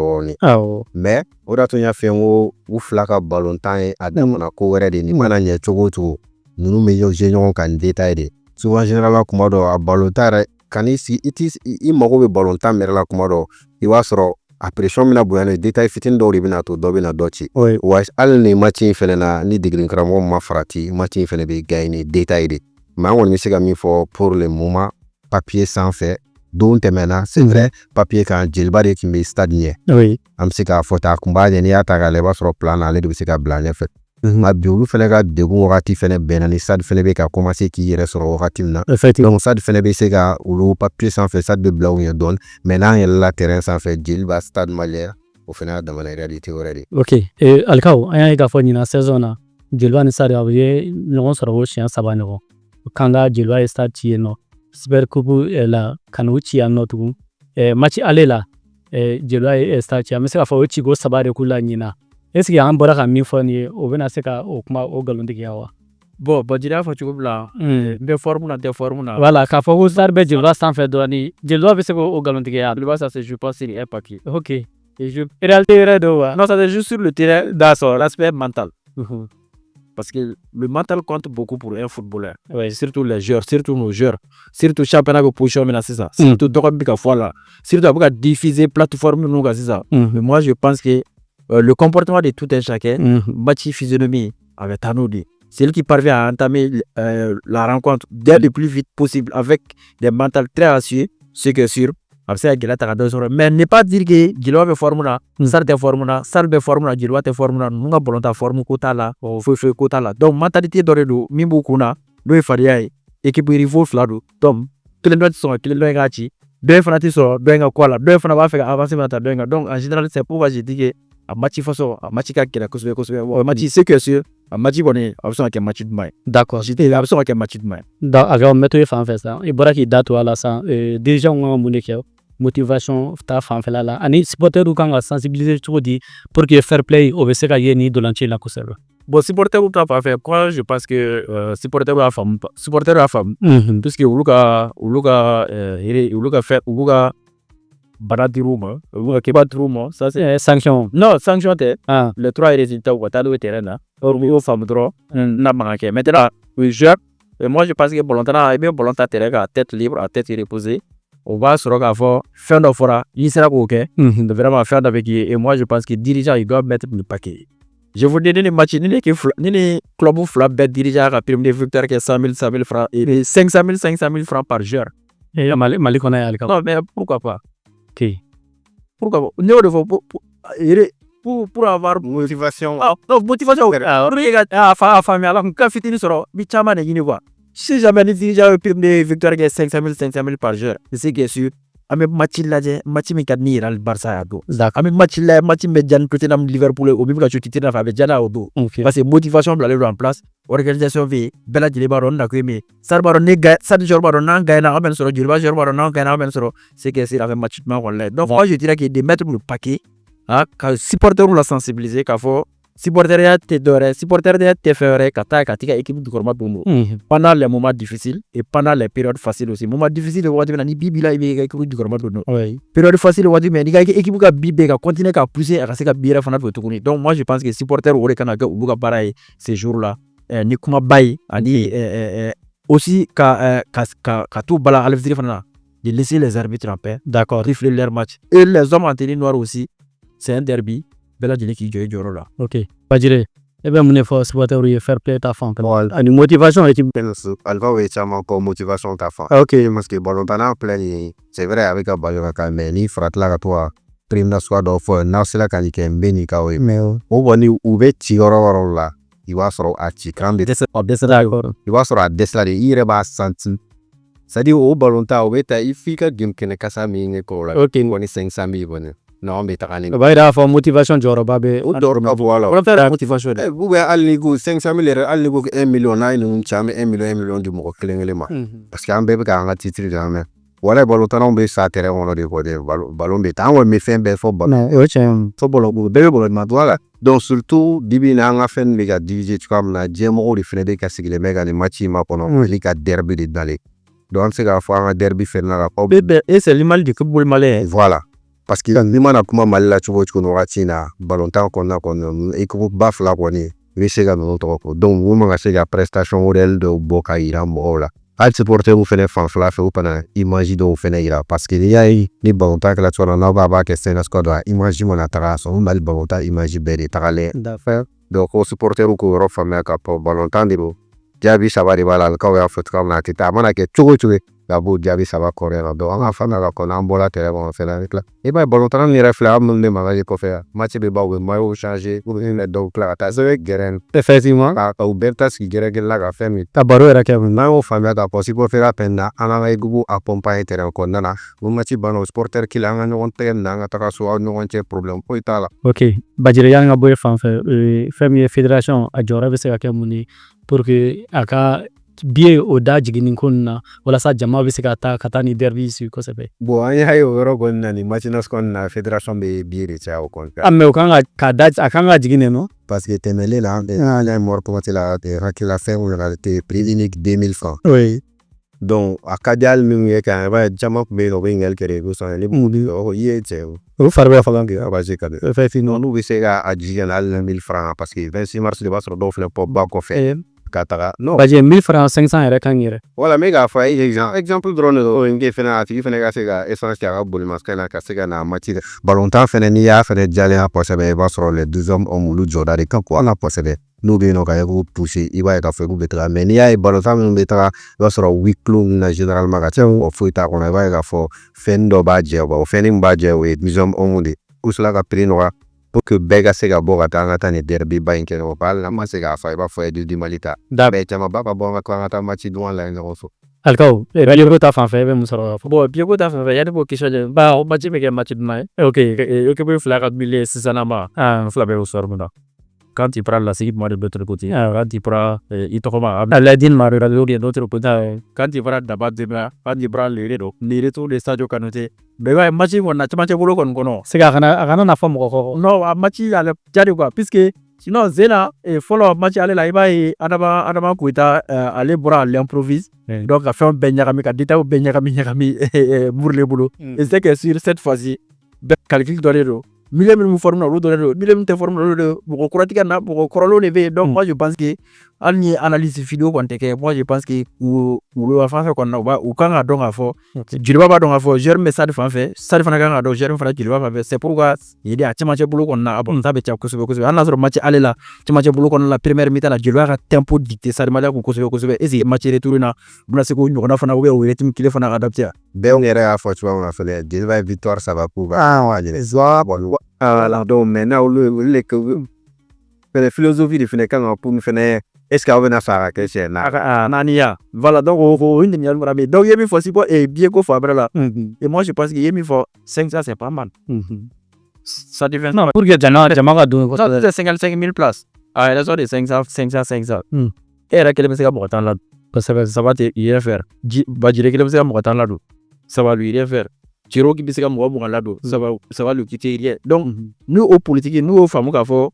mais o da to nya fe wo flaka ballon temps adamona ko wéré de ni mana nya chogo to nunu me yo jeñon kan détail de souvent généralement kuma do a ballon temps kan i mago be ballon temps mer la kuma do i wa soro a pression mina boyane détail fitin do ribina to do bina doci wa al ni match fele na ni degré kramo ma farati match fele be gagner détail de ma won mi siga mi fo pour le moment papier sans fait donc maintenant c'est vrai papier quand Djiliba de qui me stade nie am sika fota kumba de ni ataka le ba sur plan aller de sika blagne fait ma biolu fele ga de go wakati fele benani Stade fele be ka commencer qui yere sur wakati na donc Stade fele be sika ou papier sans fait Stade de blanc on donne maintenant il la terrain sans fait Djiliba Stade malien au final dans la réalité already ok et alkao aya ga fo ni na saison na Djiliba ni Stade abuye non sur wo chien sabano kanga Djiliba Stade ti no Super Coupe la kanuchi ya notu match alela Djiliba Stade ya meseka fa uchi go sabare kula nyina est-ce que an bora ka mi fo ni o bena seka o kuma o galondiki yawa bon Djiliba fa chugo bla be formula de formula voilà ka fo Stade be Djiliba sans faire drani Djiliba be seka o galondiki ya Djiliba ça c'est je pense c'est un paquet ok et je réalité redo non ça c'est juste sur le terrain dans son aspect mental parce que le mental compte beaucoup pour un footballeur. Surtout les joueurs, surtout nos joueurs, surtout championnat de position maintenant c'est ça. Surtout Dorabika voilà. Surtout après diffuser plateforme nous c'est ça. Mais moi je pense que le comportement de tout un chacun, match physionomie avec Tanodi, c'est lui qui parvient à entamer la rencontre dès le plus vite possible avec des mentales très assurés, ce que sûr. Mais ne pas dire que Djiliba be formula, Stade te formula, Stade be formula, Djiliba te formula, nunga bolonta formu kota la, foi kota la. Donc mentalité doredo, mimbu kuna, do faria équipe rival flado. Donc tous les doigts sont qu'ils doivent gâcher. Deux fanatiques sont doivent quoi là, deux fanatiques va faire avancer maintenant doivent. Donc en général c'est pour je dis que a match façon, a match qui a cosue, match c'est que sûr. A match bonné, a besoin qu'un match de main. D'accord. J'étais a besoin qu'un match de main. Alors méthode fan fait ça. Et bara qui date wala ça. Déjà on a mon équipe. Motivation ta fan fela la ani supporter ou kanga sensibiliser tout dit pour que fair play au beseka yeni de l'entier la conserve bon supporter ou pas faire quoi je pense que supporter à femme puisque uluka fait uluka bana dir'u ma u bɛ ka kiba dir'u ma ça c'est sanction non sanction tɛ ah les 3 résultats u ka taa n'o ye terrain na u y'o faamu dɔrɔn n'a mankan kɛ maintenant u joueur moi je pense que ballon-tan i bɛ ballon ta terrain kan à tête libre à tête reposée o b'a sɔrɔ k'a fɔ fɛn dɔ fɔra n'i sera k'o kɛ vraiment fɛn dɔ bɛ k'i ye et moi je pense que dirigeant il doit mettre le paquet. Je vous dis ni match ni ni club fila bɛɛ dirigeant ka prime de victoire kɛ 100 000 francs et 500 000 francs par joueur. Mali kɔnɔ yan Alikaw. Non mais pourquoi pas? Ok. Pourquoi pas? Ne y'o de fɔ pour avoir motivation. Non motivation a faamuya la ka fitinin sɔrɔ bi caman de ɲini quoi. Si jamais ni dirigeant ye prime de victoire kɛ 500 000 par joueur c'est ce qui est sûr. An bɛ match lajɛ match min ka di ni Real Barça y'a don. An bɛ match lajɛ match min bɛ diya ni Tottenham Liverpool o min bɛ ka jouer titre nɔfɛ a bɛ diya n'a ye o don. Parce que motivation bilalen don en place organisation bɛ yen bɛɛ lajɛlen b'a dɔn n nakun ye min ye Sarri b'a dɔn ne gagne Sarri joueur b'a dɔn n'an gagne an bɛ nin sɔrɔ Joliba joueur b'a dɔn n'an gagne an bɛ nin sɔrɔ c'est que c'est avec match ɲuman kɔni lajɛ donc moi je dirais que de mettre le paquet ka supporter la sensibiliser k'a fɔ supporter tɛ dɔwɛrɛ supporter tɛ fɛn wɛrɛ ka taa ka t'i ka équipe jukɔrɔma don pendant les moments difficiles et pendant les périodes faciles aussi moment difficile waati min na ni bi b'i la i bɛ i ka équipe jukɔrɔma don période facile waati min n'i ka équipe ka bi bɛ ka continuer ka pousser a ka se ka bi yɛrɛ fana fɛ tuguni donc moi je pense que supporter o de kan ka kɛ olu ka baara ye ces jours là ni kumaba ye ani aussi ka t'u bala Alfred fana na de laisser les arbitres en paix d'accord rifler leur match et les hommes en tenue noire aussi c'est un derby bɛɛ lajɛlen k'i jɔ i jɔyɔrɔ la. Ok Bajire e bɛ mun de fɔ supporter ye fair play ta fan fɛ ani motivation équipe Alpha o ye caman kɔ motivation ta fan. Ok parce que ballon-tan filɛ nin ye c'est vrai a bɛ ka balo ka kan mais ni faratila ka to ka préminatoire dɔw fɔ n'aw sera ka nin kɛ n bɛ nin k'aw ye o kɔni u bɛ ci yɔrɔ wɛrɛw la i b'a sɔrɔ a ci kan de dɛsɛra i b'a sɔrɔ a dɛsɛra de i yɛrɛ b'a senti c'est à dire o ballon-tan o bɛ ta i f'i ka game kɛnɛ kasa min ye k'o la kɔni 500 000 kɔni. Non bɛ taga ni. O b'a yira k'a fɔ motivation jɔyɔrɔba bɛ. O jɔyɔrɔba bɔ a la. O tɛ motivation dɛ. Ou bien hali ni ko 500 000 yɛrɛ hali ni ko 1 million n'a ye ninnu ci an bɛ 1 million di mɔgɔ kelen kelen ma. Parce que an bɛɛ bɛ k'an ka titre de lamɛn. Wala ballon-tannaw bɛ sa terrain kɔnɔ de kɔ dɛ ballon bɛ taa an kɔni bɛ fɛn bɛɛ fɔ ballon. O ye tiɲɛ ye. Fɔ ballon bɛɛ bɛ ballon ma la. Donc surtout bibi in na an ka fɛn bɛ ka diviser cogoya min na diɲɛmɔgɔw de fana bɛ ka sigilen bɛ ka nin match in makɔnɔ hali ka derby de dalen. Donc an bɛ se k'a fɔ an ka derby fɛnɛ na ka fɔ. Et c'est l'image du football malien. Voilà. Parce que n'i mana kuma Mali la cogo o cogo nin wagati in na ballon-tan kɔnɔna kɔni équipe ba fila kɔni i bɛ se ka ninnu tɔgɔ fɔ donc mun man ka se ka prestation réelle dɔw bɔ ka yira mɔgɔw la hali supporteriw fɛnɛ fanfɛla fɛ u fana image dɔw fɛnɛ yira parce que n'i y'a ye ni ballon-tan kɛla cogo dɔ n'aw b'a kɛ Sénégal dɔ image mana taga sɔrɔ Mali ballon-tan image bɛɛ de tagalen donc o supporteriw k'o yɔrɔ faamuya ka fɔ ballon-tan de don jaabi saba de b'a la Alikaw y'a fɔ cogoya min na a tɛ taa a mana kɛ cogo o cogo ka b'o jaabi saba kɔrɔ la donc an ka faamuya ka kɔnɔ an bɔra terrain kɔnɔ fɛnɛ avec la i b'a ye ballon-tan nin yɛrɛ filɛ an minnu bɛ mankan ye kɔfɛ yan match bɛ ban u bɛ maillot changer u bɛ dɔw tila ka taa sɛbɛn gɛrɛn effectivement u bɛɛ bɛ taa sigi gɛrɛgɛrɛ la ka fɛn min ka baro yɛrɛ kɛ n'an y'o faamuya k'a fɔ supporter fɛn na an ka équipe accompagner terrain kɔnɔna na o match banna o supporter kelen an ka ɲɔgɔn tɛgɛ minɛ an ka taga so aw ɲɔgɔn cɛ problème foyi t'a la. Ok Bajire y'an ka bɔ ye fan fɛ fɛn min ye fédération a jɔyɔrɔ bɛ se ka kɛ mun ye pour que a ka biye o da jiginni ko ninnu na walasa jama bɛ se ka taa ni derby si kosɛbɛ. Bon an y'a ye o yɔrɔ kɔni na nin match kɔni na fédération bɛ biye de caya o kɔni. Mais o kan ka kan ka jigin de non. Parce que tɛmɛlen la an y'a mɔgɔ commencé la hakilila fɛn mun na te prix unique 2000 francs. Oui. Donc a ka di hali minnu ye kan i b'a ye caman tun bɛ yen nɔ u bɛ ɲininkali kɛ de ko sɔn ni mun i ye cɛ o fari bɛ faga kɛ a b'a se ka di. Effectivement n'u bɛ se ka jigin hali 1000 francs parce que 26 mars de b'a sɔrɔ dɔw fana pɔ ba kɔfɛ. Ka taga non Bajire 1000 francs 500 yɛrɛ kan yɛrɛ. Voilà mais k'a fɔ a ye exemple dɔrɔn de don o nke fɛnɛ a tigi fɛnɛ ka se ka essence kɛ a ka bolimafɛn na ka se ka na match kɛ ballon-tan fɛnɛ n'i y'a fɛnɛ jalen kosɛbɛ i b'a sɔrɔ les deux hommes olu jɔda de ka ko an na kosɛbɛ n'u bɛ yen nɔ ka ye k'u pousser i b'a ye k'a fɔ k'u bɛ taga mais n'i y'a ye ballon-tan minnu bɛ taga i b'a sɔrɔ huis clos ninnu na généralement ka ca o foyi t'a kɔnɔ i b'a ye k'a fɔ fɛn dɔ b'a jɛ o fɛn min b'a jɛ o ye deux hommes de u sera ka prix nɔgɔya pour que bɛɛ ka se ka bɔ ka taa an ka taa nin derby ba in kɛ ɲɔgɔn fɛ hali n'an ma se k'a fɔ i b'a fɔ Edu Di Mali ta bɛɛ caman ba ka bɔ an ka taa match duman lajɛ ɲɔgɔn fɛ. Alikaw Piero ta fan fɛ i bɛ mun sɔrɔ bon Piero ta fan fɛ yanni k'o question jɛ ba o match bɛ kɛ match duman ye. Ok équipe fila ka milieu sisan ma fila bɛɛ y'o sɔrɔ mun na. Quand tu prends la série de l'autre côté, quand tu prends Aladine Maradou de l'autre côté, quand tu prends Dabadema, quand tu prends les retours de Sadio Kanouté, mais match on a match bolo kon kono. C'est kana na fɔ mɔgɔ kɔ. Non, match à la jari quoi puisque sinon Zena fɔlɔ match ale la i b'a ye Adama Koita ale bɔra à l'improvise donc ka fɛnw bɛɛ ɲagami ka détails bɛɛ ɲagami Mourle bolo et c'est que sur cette fois-ci bɛɛ calcul dɔ de don milieu minnu forme na olu dɔ de don milieu minnu tɛ forme na olu de mɔgɔ kuratigɛ na mɔgɔ kɔrɔlenw de bɛ yen donc moi je pense que hali ni analyse vidéo kɔni tɛ kɛ moi je pense que u bɛ fan fɛ kɔni na u kan ka dɔn k'a fɔ jeliba b'a dɔn k'a fɔ joueur min bɛ stade fan fɛ stade fana kan ka dɔn joueur min fana jeliba fan fɛ c'est pourquoi il y a cɛmancɛ bolo kɔni na a bɔnta bɛ ca kosɛbɛ kosɛbɛ hali n'a sɔrɔ match ale la cɛmancɛ bolo kɔni la première mi-temps la jeliba ka tempo dicté stade malien kun kosɛbɛ kosɛbɛ est ce que match retour na u bɛna se k'o ɲɔgɔnna fana ou o rythme kelen fana adapté bɛɛ yɛrɛ y'a fɔ cogoya min na fɛnɛ jeliba ye victoire saba k'u voilà donc maintenant olu le fɛnɛ philosophie de fɛnɛ kan ka pour fɛnɛ est ce que aw bɛna fɛ a ka kɛ siɲɛ naaniya voilà donc o ɲininkali fana bɛ yen donc i ye min fɔ si bien ko fan wɛrɛ la et moi je pense que i ye min fɔ 500 c'est pas mal ça dépend non pour que jama ka don c'est 55 000 places à raison de 500 e yɛrɛ kelen bɛ se ka mɔgɔ 10 ladon kosɛbɛ ça va te rien faire Bajire kelen bɛ se ka mɔgɔ 10 ladon ça va lui rien faire Ciro qui bɛ se ka mɔgɔ 20 ladon ça va lui quitter rien donc n'u o politique n'u y'o faamu k'a fɔ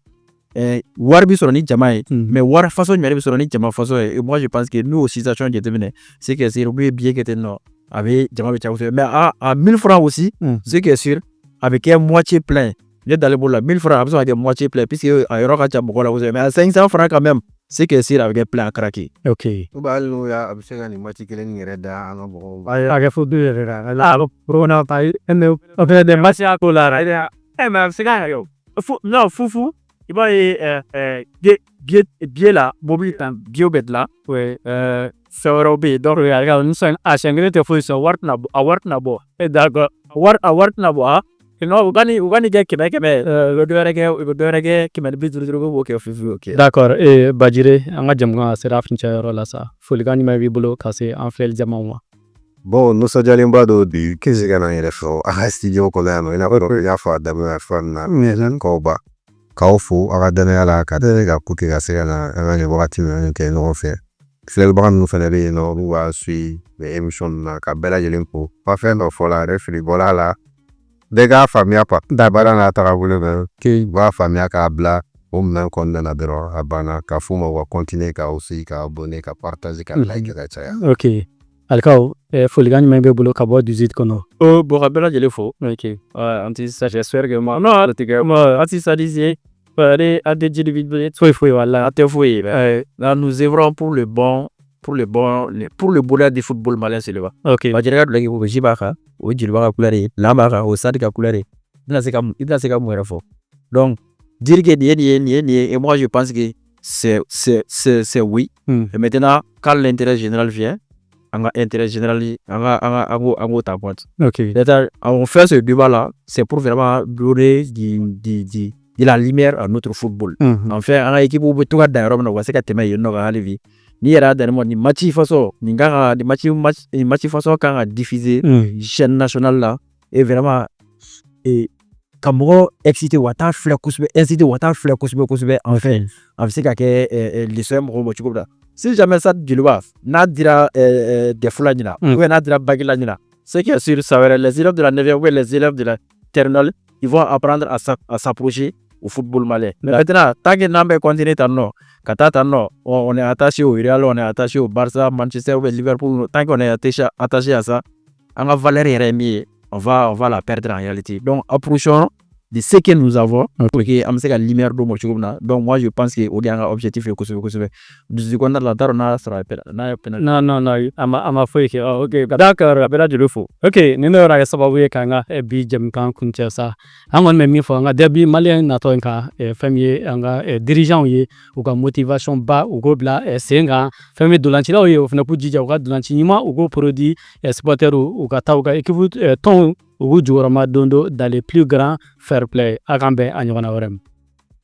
wari bi sɔrɔ ni jama ye mais wari façon jumɛn bi sɔrɔ ni jama façon ye et moi je pense que nous aussi situation jateminɛ c'est que c'est olu ye billet kɛ ten nɔ a bɛ jama bɛ caya kosɛbɛ mais à 1000 francs aussi c'est que sûr a bɛ kɛ moitié plein ne dalen bolo la 1000 francs a bɛ sɔn ka kɛ moitié plein puisque a yɔrɔ ka ca mɔgɔ la kosɛbɛ mais à 500 francs quand même c'est que sûr a bɛ kɛ plein à craquer ok hali n'o y'a a bɛ se ka nin match kelen yɛrɛ da an ka mɔgɔw a kɛ fo du yɛrɛ la corona ta o fɛnɛ de match y'a ko la mais a bɛ se ka yɛrɛ non fufu i b'a ye biye la mobili tan biyew bɛ dilan fɛn wɛrɛw bɛ yen donc a siɲɛ kelen tɛ foyi sɔrɔ a wari tɛna bɔ d'accord a wari tɛna bɔ non u ka nin kɛ 100 u bɛ dɔ wɛrɛ kɛ 250 b'o kɛ fufu ok d'accord Bajire an ka jamukan a sera a kuncɛyɔrɔ la sa folikan jumɛn b'i bolo ka se an filɛli jamaw ma bon nisɔndiyalenba dɔ de kisi ka na n yɛrɛ fɔ a ka studio kɔnɔ yan nɔ i n'a fɔ y'a fɔ a daminɛ fɛn na k'aw k'aw fo a ka danaya la ka tɛgɛ ka ko kɛ ka se ka na an ka nin wagati ninnu kɛ ɲɔgɔn fɛ filɛlibaga ninnu fɛnɛ bɛ yen nɔ olu b'a suit émission ninnu na ka bɛɛ lajɛlen fo fa fɛn dɔ fɔ la a yɛrɛ fili bɔla la bɛɛ k'a faamuya baara n'a tagabolo bɛ u b'a faamuya k'a bila o minɛn kɔnɔna na dɔrɔn a banna ka f'u ma u ka continuer ka aussi ka abonner ka partager ka like ka caya ok Alikaw folikan jumɛn bɛ bolo ka bɔ 18 kɔnɔ bon ka bɛɛ lajɛlen fo ok j'espère que non anti-sadisé foyi wala a tɛ foyi nous œuvrons pour le bonheur du football malien seulement ok Bajire ka dulɔki bɛ ji b'a kan o ye jeliba ka couleur ye lan b'a kan o ye Sadi ka couleur ye i tɛna se ka mun yɛrɛ fɔ donc dire que nin ye et moi je pense que c'est oui et maintenant quand l'intérêt général vient an ka intérêt général an k'o ta compte ok on fait ce débat là c'est pour vraiment donner de la lumière à notre football en fait an ka équipe bɛ to ka dan yɔrɔ min na u ka se ka tɛmɛ yen nɔ ka hali bi n'i yɛrɛ y'a dan ne ma nin match façon kan ka diffuser chaîne nationale la et vraiment ka mɔgɔ excité wa taa filɛ kosɛbɛ enfin a bɛ se ka kɛ leçon mɔgɔw ma cogo min na si jamais ça jeliba n'a dira Defula ɲina ou bien n'a dira Bagila ɲina c'est que sur ça wɛrɛ les élèves de la 9e ou bien les élèves de la terminale ils vont apprendre à s'approcher au football malien maintenant tant que n'an bɛ continuer tan nɔ ka taa tan nɔ on est attaché au Real on est attaché au Barça Manchester ou bien Liverpool tant qu'on est attaché à ça an ka valeur yɛrɛ ye min ye on va la perdre en réalité donc approchons de ce que nous avons pour que an bɛ se ka lumière d'o ma cogo min na donc moi je pense que o de y'an ka objectif ye kosɛbɛ dusu kɔnɔna la n t'a dɔn n'a sɔrɔ n'a ye penalty non a ma foyi kɛ ok d'accord a bɛɛ lajɛlen fo ok nin de yɔrɔ kɛ sababu ye k'an ka bi jamukan kuncɛ sa an kɔni bɛ min fɔ an ka dɛbi maliyɛn natɔ in kan fɛn min ye an ka dirigeants ye u ka motivation ba u k'o bila sen kan fɛn min dolancilaw ye o fana k'u jija u ka dolanci ɲuman u k'o produit supporters u ka taa u ka équipe tɔnw u k'u jukɔrɔma don dans les plus grands fair play a k'an bɛn a ɲɔgɔnna wɛrɛ ma